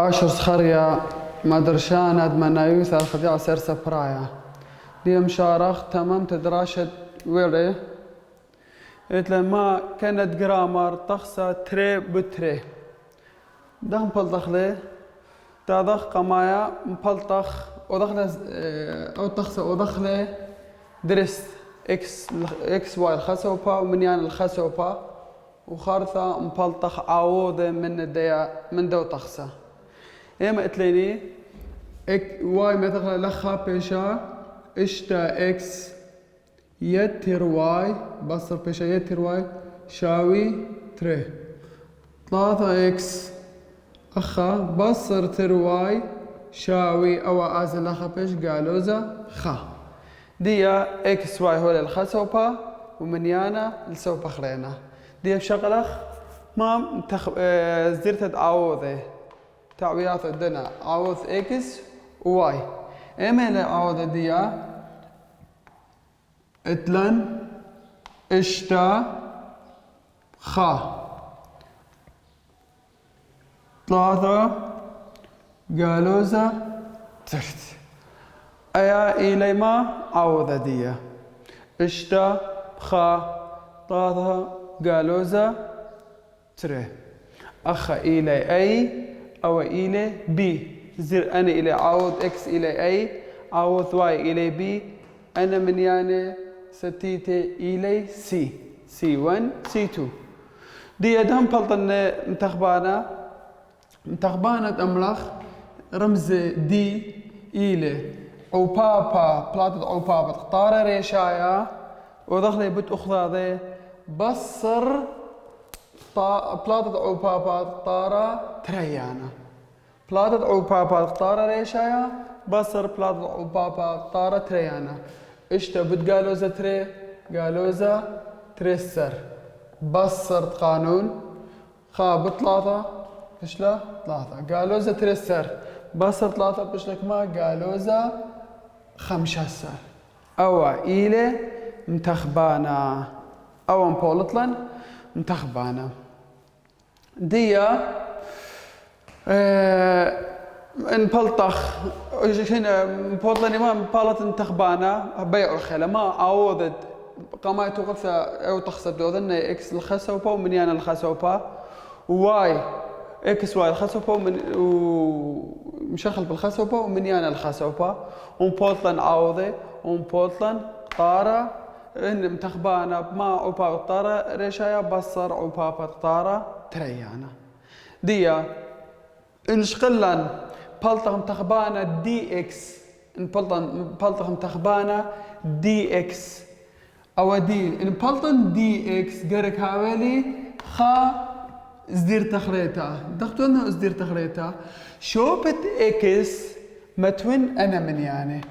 عاشر سخريا مدرشان أدمنايوث الخديعة سيرسا برايا دي مشارخ تمام تدراشة ويري إتلا ما كانت جرامر تخصى تري بتري ده مبلطخ لي تضخ قمايا مبلطخ ودخل أو تخصى ودخل درست إكس واي الخسوبة ومنيان الخسوبة وخارثة مبلطخ عوضة من دو تخصى إما إتليني واي مثلا لخا بيشا اشتا إكس يتر واي بصر بيشا يتر واي شاوي تري 3 إكس أخا بصر تر واي شاوي أو أزل لخا بيش قالوزا خا ديا إكس واي هو الخسوبة ومنيانا السوبة خلينا ديا بشغلخ ما زرت تعوضي تعويضات عندنا عوض إكس وواي إما اللي عوض ديا اتلن اشتا خا 3 قالوزا ترت أيا إلي ما عوض ديا اشتا خا 3 قالوزا تري أخا إلي أي أو إلى بي زر أنا إلى عوض إكس إلى أي عوض واي إلى بي أنا من يعني ستيتي إلى سي 1 سي 2 دي أدهم بلطن متخبانة أملخ رمز دي إلى أو بابا بلاتة أو بابا تختار ريشايا ودخلي بت أخذ بصر بلاتة أو بابا تختار تريانا بلاتة أو بابا تختار ريشايا بصر بلاتة أو بابا تختار تريانا اشتا بت قالوزا تري قالوزا تريسر بصر قانون خا بثلاثة بشلا 3 قالوزا تريسر بصر 3 بشلك ما قالوزا 15 أو إيلي متخبانا أو مبولطلن متخبانا ديا ان بلطخ هنا بولطلني ما بلط انتخبانا بيع الخيله ما عوضت قامات غثا او تخسر دوذن اكس الخسوبه ومنيان الخسوبه واي اكس واي الخسوبه ومشغل بالخسوبه ومنيان الخسوبه ومبولطلن عوضي ومبولطلن طاره ان متخبانا ما عوبا طاره ريشايا بصر عوبا طاره تريانا ديا انشقلن بلطخ متخبانا دي اكس ان بلطخ متخبانا دي اكس او دي ان بلطن دي اكس قرك حوالي خا ازدير تخريتا دختونا ازدير تخريتا شوبت اكس متون انا من يعني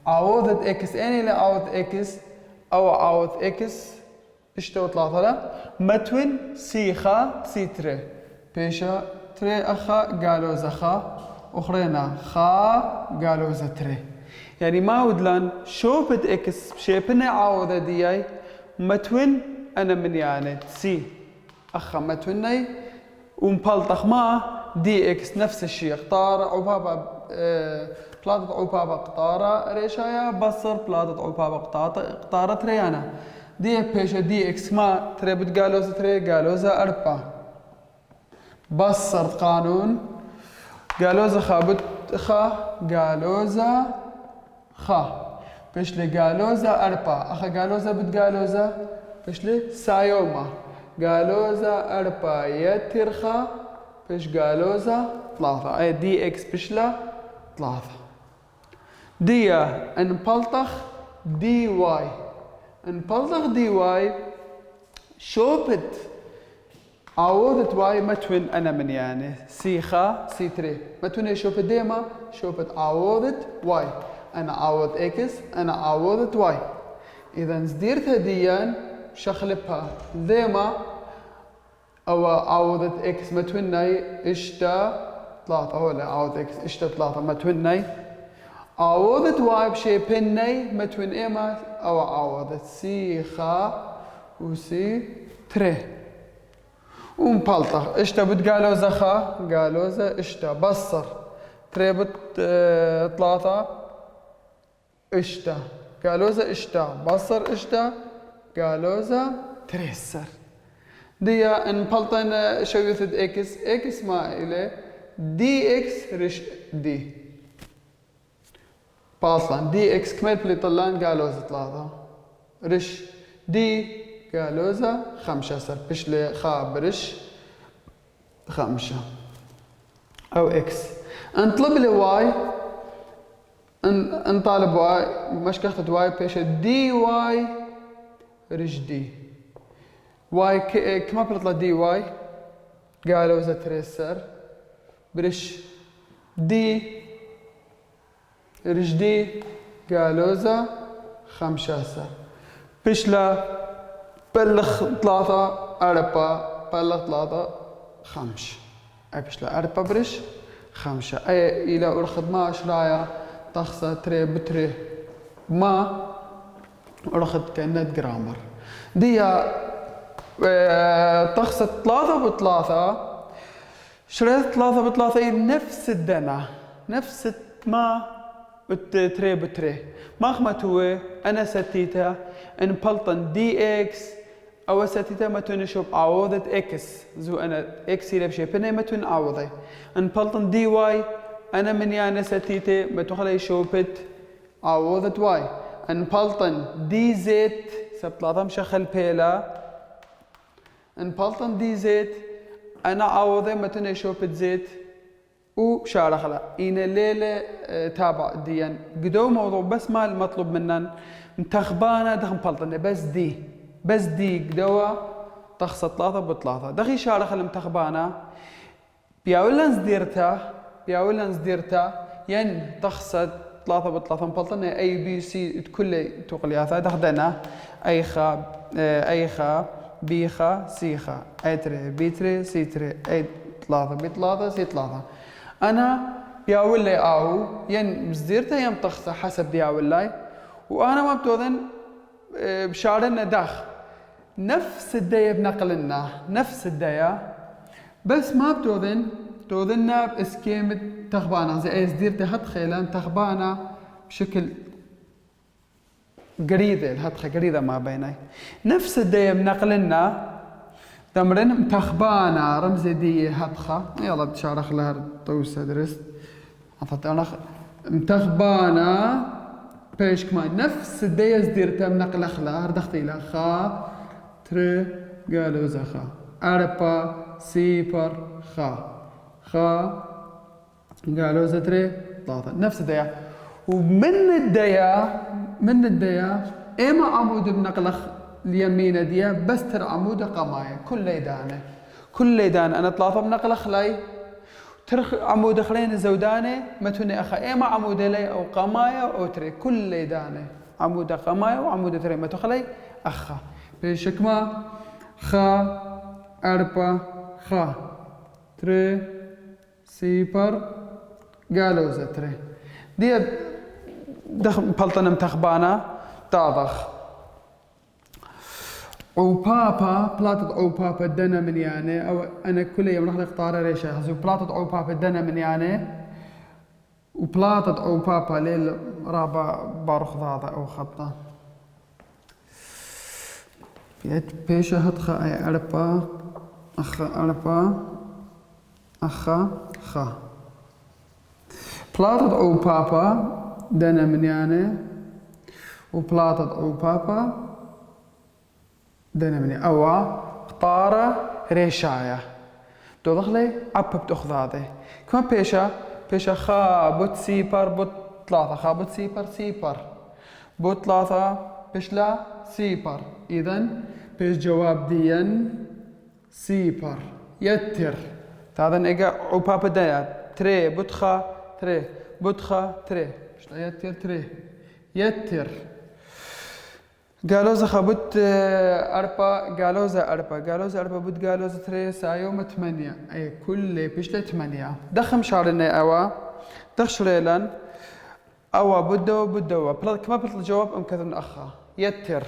عوضت اكس اني لا عوض اكس او عوض اكس اشتو 3 لا متون سي خا سي تري بيشا تري أخا قالوزا خا أخرينا خا قالوزا تري يعني ما ودلان شوفت إكس شيبنا عوضة دياي متون أنا من يعني سي أخا متوني ومبلطخ ما دي إكس نفس الشيء اختار عبابة بلاتة عبابة قطارة ريشايا بصر بلاتة عبابة قطارة تريانا دي بيشا دي إكس ما تري بتقالوزا تري قالوزا 4 بصر قانون قالوزا خا قالوزا خا بشلي قالوزا 4 أخا قالوزا بتقالوزا بشلي سايوما قالوزا 4 يترخا بش قالوزا 3 أي دي إكس بشلا 3 ديا انبلطخ دي واي انبلطخ دي واي شوبت عوضت واي متون انا من يعني سي خا سي تري متون شوفت ديما شوفت عوضت واي انا عوض اكس انا عوضت واي اذا زديرتها ديان شخلبها ديما او عوضت اكس متوني اشتا 3 هولا عوض اكس اشتا 3 متوني عوضت واي بشي بني متون ايما او عوضت سي خا وسي تري ومبلطة اشتا بتقالوزة خا قالوزة اشتا بصر تري ثلاثة اشتا قالوزة اشتا بصر اشتا قالوزة تريسر ديا ان بلطن شويثد اكس اكس ما الى دي اكس رش دي باصلا دي اكس كمل بليطلان قالوزة ثلاثة رش دي قالوزة خمسة سر بش لي خابرش خمسة او اكس انطلب لي واي انطالب واي مش كاخذ واي بيش دي واي رش دي واي كما بتطلع دي واي قالوزة تريسر برش دي رش دي قالوزة خمسة سر بشلا بلغ ثلاثة أربعة بلغ ثلاثة خمسة أي بشلا أربعة برش خمسة أي إلى أرخد ما أشرايا تخصى تري بتري ما أرخد كأنت جرامر ديا تخصى ثلاثة بثلاثة شريت ثلاثة بثلاثة نفس الدنا نفس ما تري بتري ما خمتوه أنا ستيتا إن بلطن دي إكس أو ستيتا ما تنشوب عوضة إكس زو أنا إكس يلبس شيء بني ما تن عوضة إن بلطن دي واي أنا من يعني ستيتا ما تخلي شوبت عوضة واي إن بلطن دي زيت سبتلاطة مشخل بيلا إن بلطن دي زيت أنا عوضة ما تنشوبت زيت وشارخ لا إن الليلة تابع ديان قدو موضوع بس ما المطلوب مننا متخبانة دخل بلطنة بس دي قدوة تخص ثلاثة بثلاثة دخي شارخ المتخبانة بياولا نزديرتا ين تخص ثلاثة بثلاثة بلطنة أي بي سي كل تقلياثا دخدنا أي خا بيخا سيخا أي تري بيتري سيتري أي ثلاثة بثلاثة سي ثلاثة أنا بياولي أو ين مزديرته ين تخصه حسب بياولي وأنا ما بتوذن بشارنا داخ نفس الدية بنقلنا نفس الدية بس ما توذنا بإسكيمة تخبانا زي أي زديرته هتخيلان تخبانا بشكل قريدة الهتخة قريدة ما بيني نفس الدية بنقلنا تمرين متخبانا رمز دي هتخة يلا بتشارخ لها طوسة درست أنا متخبانا بيش كمان نفس الديز ديرتا منقل أخلا هردختي لها خا تر قالوا زخا أربا سيبر خا قالوا زتري ثلاثة نفس الديا من الديا إما عمود بنقل اليمين ديا بس ترى عمود قماية كل ليدانة أنا ثلاثة بنقل أخلاي ترخ عمود خلين زودانة متوني أخا إما عمود لي أو قماية أو تري كل ليدانة عمود قماية وعمود تري متو خلي أخا بشكما خا أربا خا تري سيبر قالوا زتري دي دخل بلطنة متخبانة تاضخ عوبابا بلاطة عوبابا دنا من يعني أو أنا كل يوم راح نختار ريشة هذو بلاطة عوبابا دنا من يعني وبلاطة عوبابا ليل رابع بارخ ضاضة أو خطة بيت بيشة هتخا أي أربا أخا خا بلاطة عوبابا دنا من يعني وبلاطة عوبابا دنا مني أوا قطارة ريشاية دو دخلي عبا بتأخذ هذا كمان بيشا خا بوت سيبر بوت ثلاثة خا بوت سيبر بوت ثلاثة بيشلا سيبر إذن بيش جواب ديا سيبر يتر هذا نيجا عبابا ديا تري بوتخا تري بوتخا تري بيشلا يتر تري يتر قالوزة خبط قالوزة أربعة بوت قالوزة تري سايوم 8 أي كل بيشلة 8 دخم شعرنا أوا دخش ليلان أوا بدو كما بطل الجواب كذا أخا يتر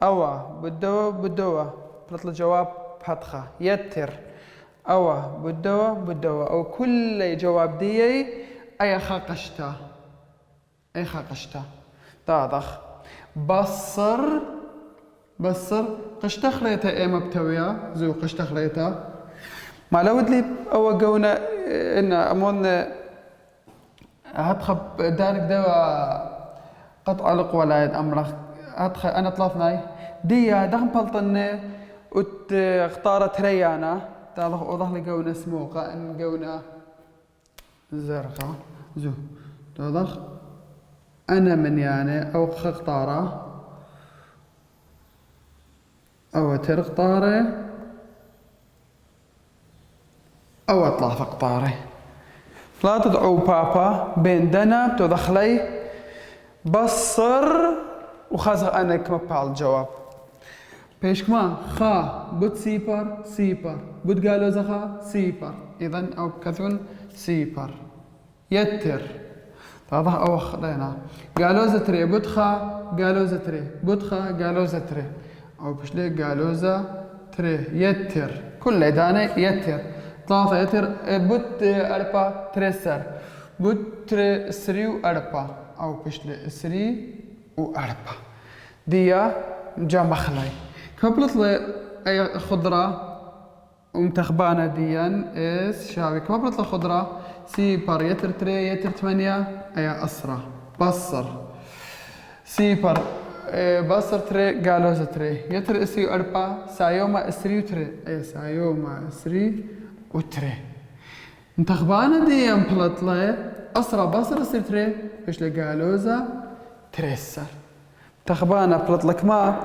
أوا بدو بطل الجواب بحطخة يتر أو بدوا أو كل جواب دي أي خاقشتا تاضخ بصر قشتا خريتا اي مبتوية زو قشتا خريتا ما لود لي أو قونا إن أمون هتخب دارك دوا قطع القوى لا أمرخ هتخ أنا طلفناي دي دخم بلطني اختارت ريانا تالخ أوضح لي قونا سموقة إن قونا زرقاء زو توضح أنا من يعني أو اختاره أو ترقطاره أو أطلع فقطاره لا تدعو بابا بين دنا تدخلي بصر وخاز أنا كما بعض الجواب بيش كما خا بوت سيبر بوت قالوا زخا سيبر إذن أو كثون سيبر يتر واضح أو خلينا قالوا زتري بوت خا قالوا زتري بوت خا قالوا زتري أو بش ليه قالوا زتري يتر كل دانا يتر ثلاثة يتر بوت أربعة تريسر بوت سري وأربعة أو بش ليه سري وأربعة ديا جا مخلي كبلت لي أي خضرة ومتخبانة ديا إس شاوي كبلت لي خضرة سيبر يتر تري يتر 8 أي أسرة بصر سيبر بصر تري قالوز تري يتر اسري وأربعة سايوما اسري وتري أي سايوما اسري وتري متخبانة ديا مبلت لي أسرة بصر اسري تري بش لي قالوزة تريسر تخبانة بلط لك ما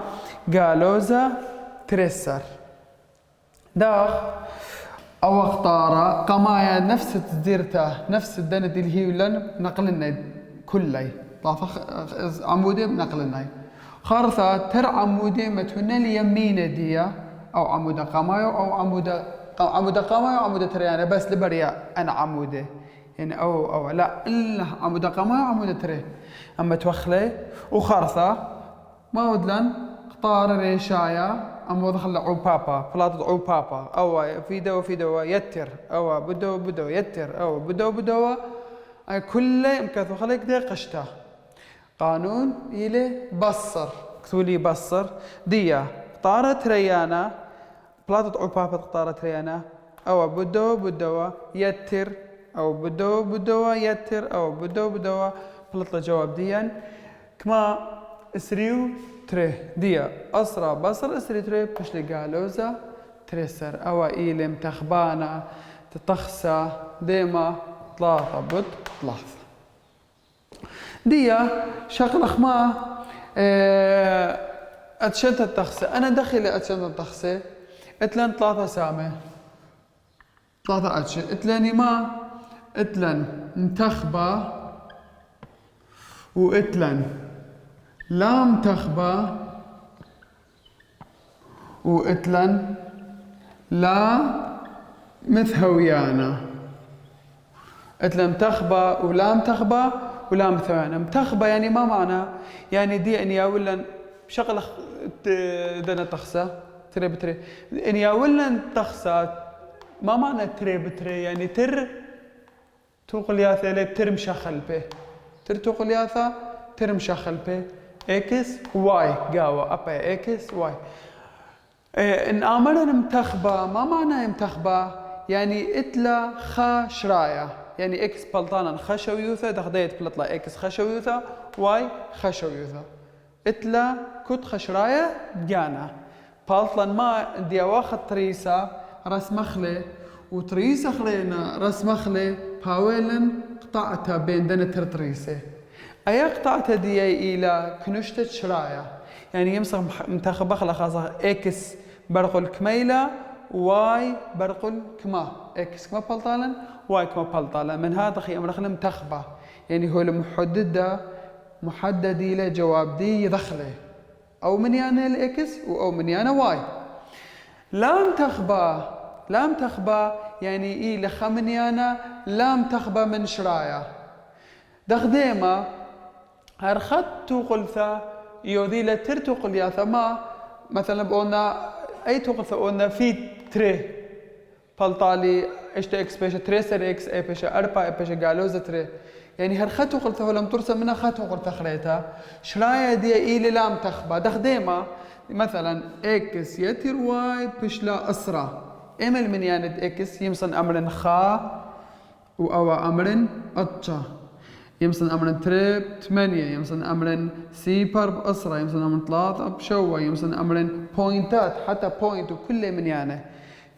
قالوزة تريسر داخ أو اختارة قمايا نفس تديرته نفس الدند اللي هي لن نقلنا كلي طافخ عمودي بنقلنا خارثة تر عمودي متونا اليمينة ديا أو عمودة قمايا أو عمودة قمايا وعمودة تريانة بس لبريا أنا عمودي يعني أو لا إلا عمودة قمايا وعمودة تري أما توخلي وخارثة ما ودلن اختار ريشايا أما دخل عوبابا فلاطة عوبابا أو في دوا يتر أو بدو يتر أو بدو أي كله مكثو خليك دي قشته قانون إلي بصر كتولي بصر ديا اختارت ريانا فلاطة عوبابا اختارت ريانا أو بدو يتر أو بدو يتر أو بدو فلاطة جواب ديا كما اسريو تري ديا أسرى بصر اسري تري بشلي قالوزة تريسر أو إيلي متخبانة تتخسى ديما ثلاثة بد ثلاثة ديا شغل خما أتشنت التخسى أنا دخلي أتشنت التخسى اتلن ثلاثة سامة ثلاثة أتشن اتلني ما اتلن متخبة واتلن لا متخبة واتلن لا مثهويانا اتلن متخبة ولا متخبة ولا مثهويانا متخبة يعني ما معنى يعني دي ان ياولن شغلة دنا تخسى تري بتري ان ياولن تخسى ما معنى تري بتري يعني تر توقل ياثا لي تر مشخل به تر توقل ياثا تر مشخل به اكس واي قاوة ابا اكس واي ان امرنا متخبة ما معنى متخبة يعني اتلا خا شرايا يعني اكس بلطانا خشويوثا دخديت بلطلا اكس خشويوثا واي خشويوثا اتلا كت خشرايا ديانا بلطلا ما دي واخد تريسا رسمخلي وتريسا خلينا رسمخلي باويلن قطعتها بين دنا ترتريسه أي قطعة دي إلى كنشتة شرايا يعني يمسك منتخب خلا خاصة إكس برقل كميلة واي برقل كما إكس كما بلطالا واي كما بلطالا من هذا خي أمر خلا منتخبة يعني هو محدد إلى جواب دي يدخله أو من يعني الإكس أو من يعني واي لا متخبة يعني إلى خمنيانا لا متخبة من شرايا دخديمة هرخت قلثا يوذي لترتو قلياثا ما مثلا بقولنا أي توقف قلنا في تري بلطالي اشتا اكس بيشا تريسر اكس اي بيشا اربا اي بيشا قالوزة تري يعني هالخطو قلتها لم ترسم منها خطو قلتها خليتها شرايا دي ايلي لام تخبى دخ ديما مثلا اكس يتر واي بشلا اسرى امل من ياند اكس يمصن امر خا او امر اتشا يمصن امر تريب 8 يمصن امر سيبر باسرى يمصن امر 3 بشوى يمصن امر بوينتات حتى بوينت وكل من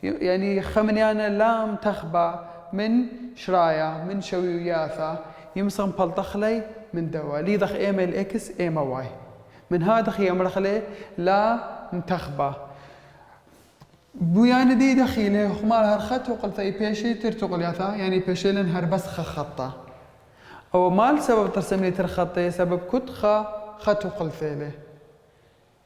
يعني خمنيانا لام تخبى من شرايا من شوياثا يمصن بلطخلي من دوا لي دخ ايميل اكس ايما واي من هذا خي امرخلي لا متخبى بويان دي دخيله خمال هرخت وقلت اي بيشي ترتقل ياثا يعني بيشي لن هربس خطه او مال سبب ترسم لي ترخطي سبب كت خط وقلت له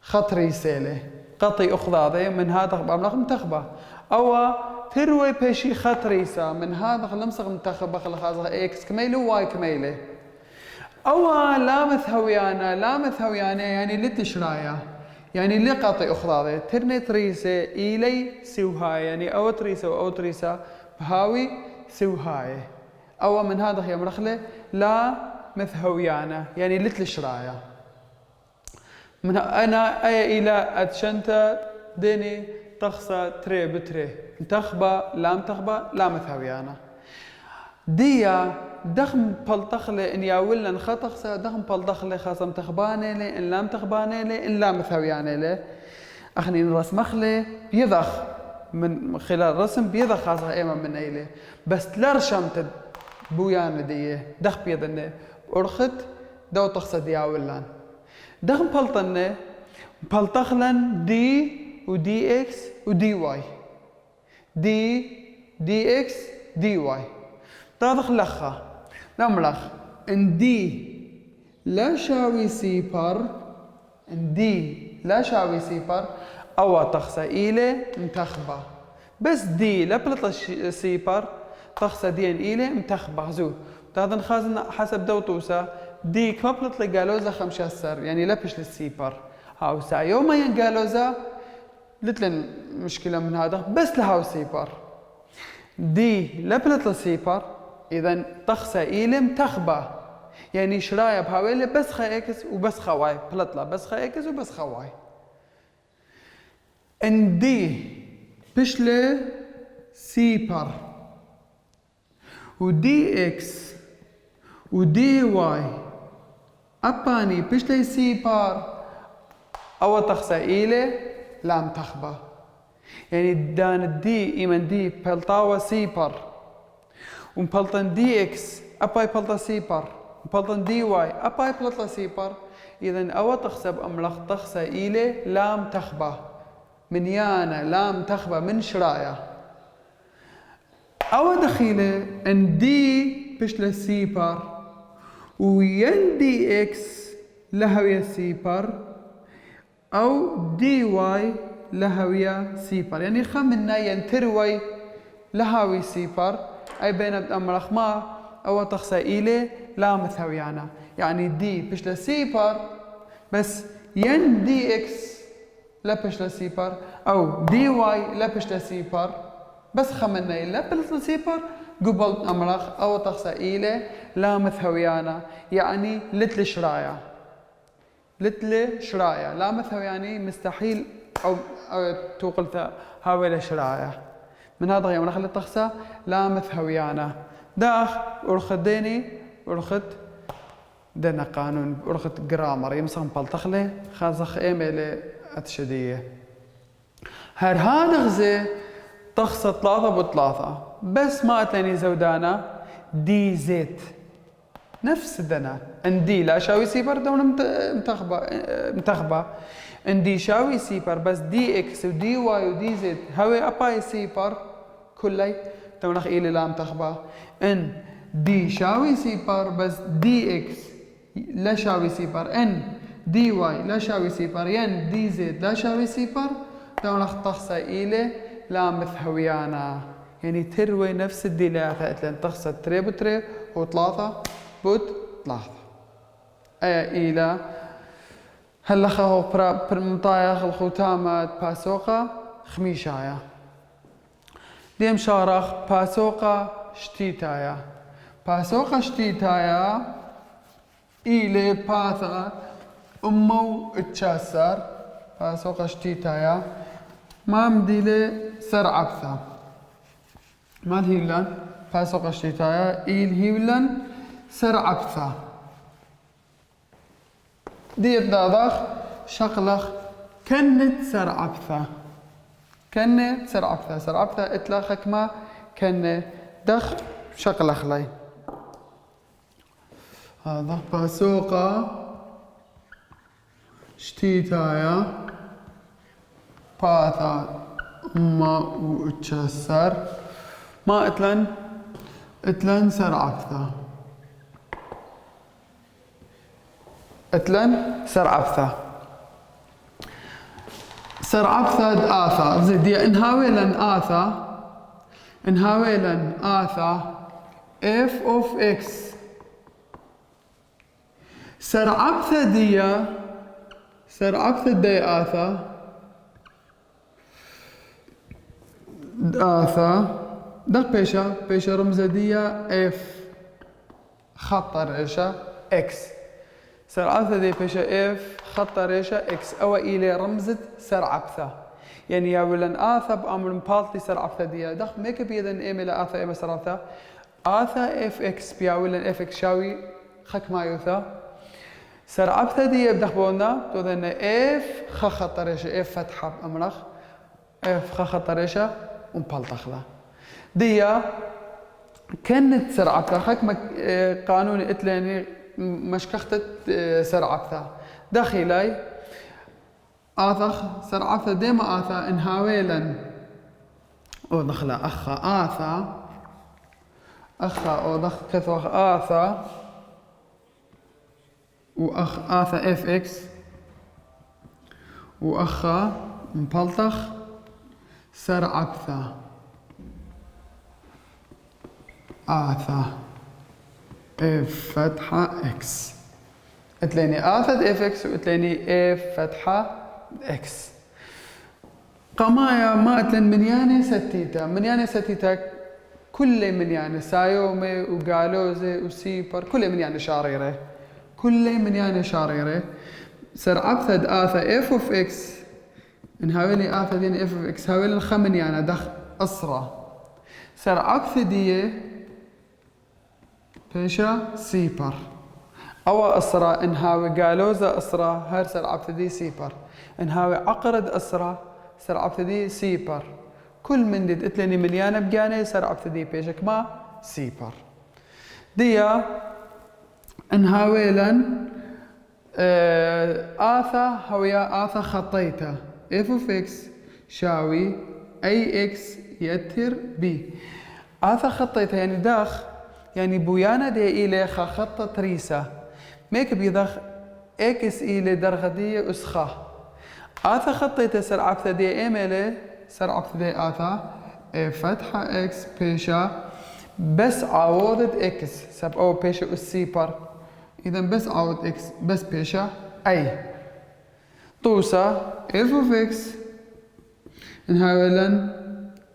خط ريسيله قطي اخضاضي من هذا باملاق متخبى او تروي بيشي خط ريسا من هذا خلمصغ متخبى خلخازغ اكس كميله واي كميله او لامث هويانا يعني لتشرايا يعني اللي قاطي اخضاضي ترني تريسه الي سوهاي يعني او تريسه او تريسه بهاوي سوهاي او من هذا هي مرخله لا مث هويانا يعني لتشرايا من انا اي الى اتشنت ديني تخصى تري بتري تخبى لام تخبى لا مث هويانا ديا دخم بلطخلي ان ياولن خطخسا دخم بلطخلي خاصم تخباني لي ان لام تخباني لي ان لام ثوياني لي اخني رسمخلي بيضخ من خلال رسم بيضخ خاصة ايما من ايلي بس تلرشمت بويان دي دخ بيضني ارخت دو تخصى دياولن دخم بلطني بلطخلن دي ودي اكس ودي واي دي اكس دي واي تاضخ لخا نملخ ان دي لا شاوي سيبر ان دي لا شاوي سيبر او تخصى إيلي متخبى بس دي لا بلطة سيبر تخصى دين إيلي متخبى زو تاضن خازن حسب دو توسا دي كما بلطة قالوزا 5 يعني لبش للسيبر هاو سا يوم ينقالوزا لتلن مشكلة من هذا بس لهاو سيبر دي لا بلطة سيبر إذا تخصى إيلم تخبى يعني شرايا بهاويلة بس خا إكس وبس خواي بلطلة بس خا إكس وبس خواي إن دي بشلة سيبر ودي إكس ودي واي أباني بشلة سيبر أو تخصى إيلة لام تخبى يعني دان الدي إيمن دي بلطاوة سيبر ومبلطن دي اكس اباي بلطة سيبر ومبلطن دي واي اباي بلطة سيبر اذا او تخسب املخ تخسى إيلي لام تخبى من يانا لام تخبى من شرايا او دخيله ان دي بشلا سيبر وين دي اكس لهوية سيبر او دي واي لهوية سيبر يعني خمنا ينتروي لهوي سيبر أي بين أمرخ ما أو تخصى إيلي لا مثويانا يعني دي بشلا سيبر بس ين دي إكس لا بشلا سيبر أو دي واي لا بشلا سيبر بس خمنا لا بشلا سيبر قبل أمرخ أو تخصى إيلي لا مثويانا يعني لتل شرايا لا مثوياني مستحيل أو توقلت هاوي شرايا من هذا يوم نخلي تخسى لا مثهويانا داخ ورخت ديني ورخت دنا قانون ورخت جرامر يمسخن بلتخلي خازخ ايميلي اتشديه هذا غزي تخسى 3 ب3 بس ما اتلاني زودانا دي زيت نفس دنا ان دي لا شاوي سيبر دون متخبى ان دي شاوي سيبر بس دي اكس ودي واي ودي زد هوي اباي سيبر كلي تونخ إلي لام تخبى ان دي شاوي سيبر بس دي اكس لا شاوي سيبر ان دي واي لا شاوي سيبر ين دي زد لا شاوي سيبر تونخ تخسى إلي لام مثهويانا يعني تروي نفس الدلالة لان تخسى تري بتري وثلاثة بوت 3 إلى هلا خو برمطايخ الختامة باسوقة خميشايا ديم شارخ باسوقا شتيتايا باسوقا شتيتايا إلي باثا أمو اتشاسر باسوقا شتيتايا ما مديلي سرعبثا مال هيلان باسوقا شتيتايا إيل هيلان سرعبثا ديت داضخ شقلخ كنت سرعبثا كنت سرعبثا سرعبثا اتلاخك ما كن دخ شقلخ لي هذا باسوقا شتيتايا باثا ما واتشسر ما اتلن سرعبثا اتلن سرعبثا سرعبثا آثا زين دي انهاويلن آثا f of x سرعبثا دي آثا دق بيشا رمزة دي f خط ريشة x سرعبثا دي بيشا f خط ريشة x أو إلى رمزة سرعبثا يعني يا ولن آثا بأمر مبالطي سرعبثا دي دق ميك بيدن إيم إلى آثا إيم سرعبثا آثا f x بيا ولن f x شاوي خك ما يوثا سرعبثا دي بدخ بونا تودن f خط ريشة f فتحة بأمرخ f خط ريشة ومبالطخلا دي كانت سرعبثا خك قانون اتلاني مشكختت سرعبثا داخلاي آثخ سرعبثا ديما آثا انهاويلا او دخلا أخا او دخ كثوخ آثا وأخ آثا اف اكس وأخا مبلطخ سرعبثا آثا اف فتحة اكس اتليني آثا اف اكس واتليني اف فتحة اكس قمايا ما اتلن منياني ستيتا كل منياني سايومي وقالوزي وسيبر كل منياني شاريري سرعبثا آثا اف اوف اكس انهاويلي آثا دين اف اوف اكس هاويلي الخمنيانة دخ أسرة سرعبثا دي بيشا سيبر أو أسرة انهاوي قالوزة أسرة هر سرعبثا دي سيبر انهاوي عقرد أسرة سرعبثا دي سيبر كل من دي اتلني مليانة بقاني سرعبثا دي بيشك ما سيبر ديا انهاويلن آثا هويا آثا خطيتا اف اوف اكس شاوي اي اكس يتر بي آثا خطيتا يعني داخ يعني بويانا دي إلي خطة تريسة ميك بيدخ اكس إلي درغدية أسخة آثا خطيتا سرعبثا دي إيميلي سرعبثا دي آثا فتحة اكس بيشا بس عوضت اكس سب او بيشا السيبر إذا بس عوض اكس بس بيشا اي طوسة اف اوف اكس انهاولن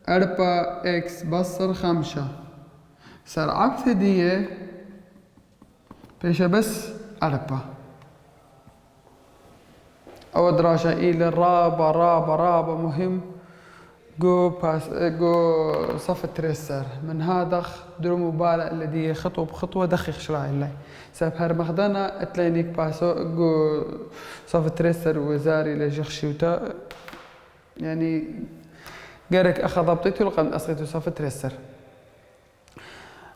4 اكس بصر 5 سرعبثا دي بيشا بس 4 أو دراسة إلى رابا مهم جو صف التريسر من هذا درو مبالغ الذي خطوة بخطوة دخخ شراي الله سبب هر مخدنا اتلينيك باسو جو صف التريسر وزاري لجخشيوتا يعني قارك أخذ ضبطيته لقد أسقيته صف التريسر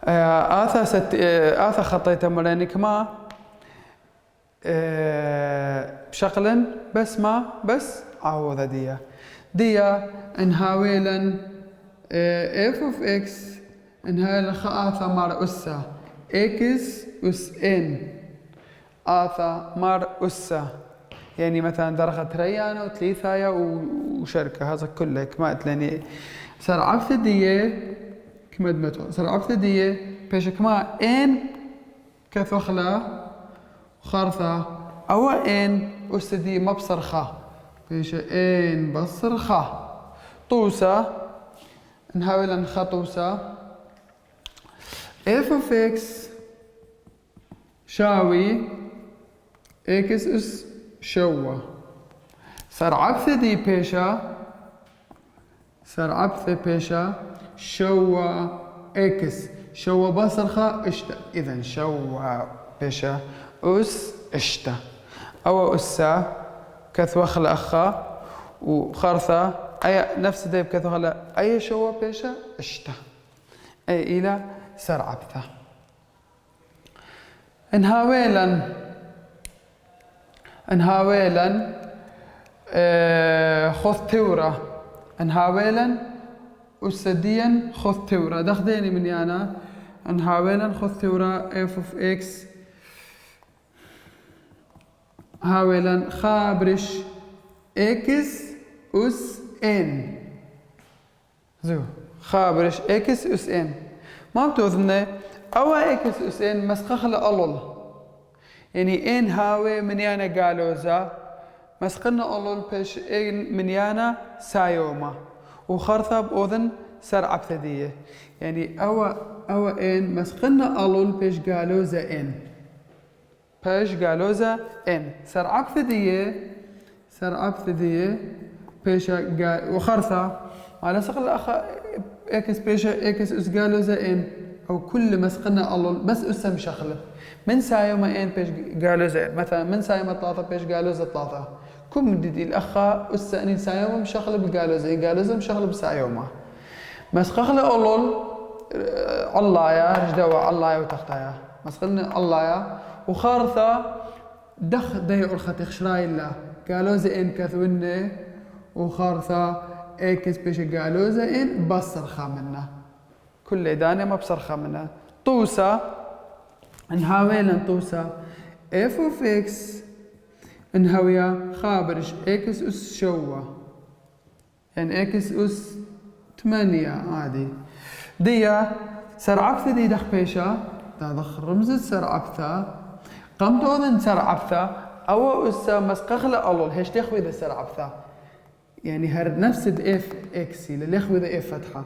آثا خطيته ملانيك ما بشكل بس عوضة ديا انهاويلا اف اوف اكس انهاويلا آثا مار أسا اكس اس ان آثا مار أسا يعني مثلا درجة ريانة وثلاثايا وشركة هذا كله كما اتلاني سرعبثا دي كما دمتو سرعبثا دي بيش كما ان كثوخلا خارثة أو إن أستدي مبصر خا بيش إن بصر خا طوسة نحاول نخطوسة اف اوف اكس شاوي اكس اس شوا صار عبثة دي بيشا صار عبثة بيشا شوا اكس شوا بصرخة اشتا اذا شوا بيشا اس اشتا او اسا كثوخل اخا وخرثة اي نفس ديب كثوخل اي شوا بيشا اشتا اي الى صار عبثة انهاويلا خذ تورة انهاويلا أسديا خذ تورة دخديني من يانا انهاويلا خذ تورة اف اوف اكس هاويلا خابرش اكس اس ان زو خابرش اكس اس ان ما بتوذني او اكس اس ان مسخخل ألل يعني ان هاوي من يانا قالوزا مسخنا ألل بيش ان من يانا سايوما وخرثة بأذن سر عبثدية يعني او ان مسخنا ألل بيش قالوزا ان بيش قالوزا ان سر عبثدية بيش وخرثة على سقل اخا اكس بيشا اكس اس قالوزا ان او كل مسقنا ألل بس اسا مشخله من سايوما ان بيش قالوزا ان مثلا من سايوما ثلاثة بيش قالوزا ثلاثة كم ديدي الاخا اسا اني سايوما مشخله بقالوزا قالوزا مشخله بسايوما مسخله ألل علايا رجدوا علايا وتختايا مسخلنا علايا وخارثة دخ دي أرخة خشراي الله قالوزا ان كثوني وخارثة اكس بيش قالوزا ان بصرخة منا كل دانية ما بصرخة منا طوسة انهاويلا طوسة اف اوف اكس انهاويا خابرش اكس اس شوا يعني اكس اس 8 عادي ديا سرعبثة دي دخ بيشا دخ رمز سرعبثة قمت اذن سرعبثة او اسا مسقخلة ألل هيش تخوي ذا سرعبثة يعني هر نفس اف اكس اللي يخوي ذا اف فتحة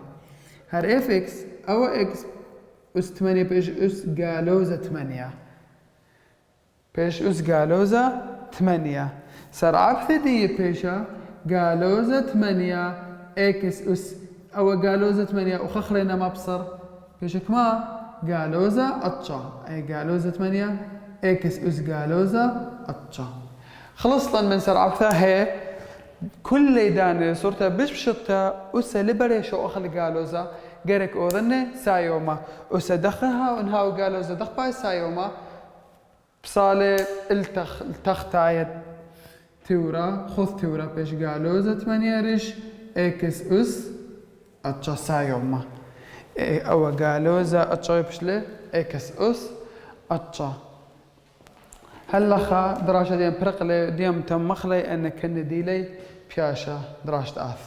هر اف اكس او اكس اس 8 بيش اس قالوزا 8 بيش اس قالوزا 8 سرعبثة دي بيشا قالوزا 8 اكس اس او قالوزا 8 وخخرينا مبصر بيشك ما قالوزا اتشا اي قالوزا 8 اكس اس قالوزا اتشا خلصنا من سرعبثة هي كل داني صورتها بشتا أسا لبري شو أخل قالوزا غيرك أوذني سايوما أسا دخلها ونهاو قالوزا دخ باي سايوما بصالة التخ تايد تورا خذ تورا بيش قالوزا 8 ريش اكس اس اتشا سايوما او قالوزا اتشا بشلي اكس اس اتشا هلخا دراشة ديم برقلي ديم تمخلي أن كن ديلي بياشا دراشة آث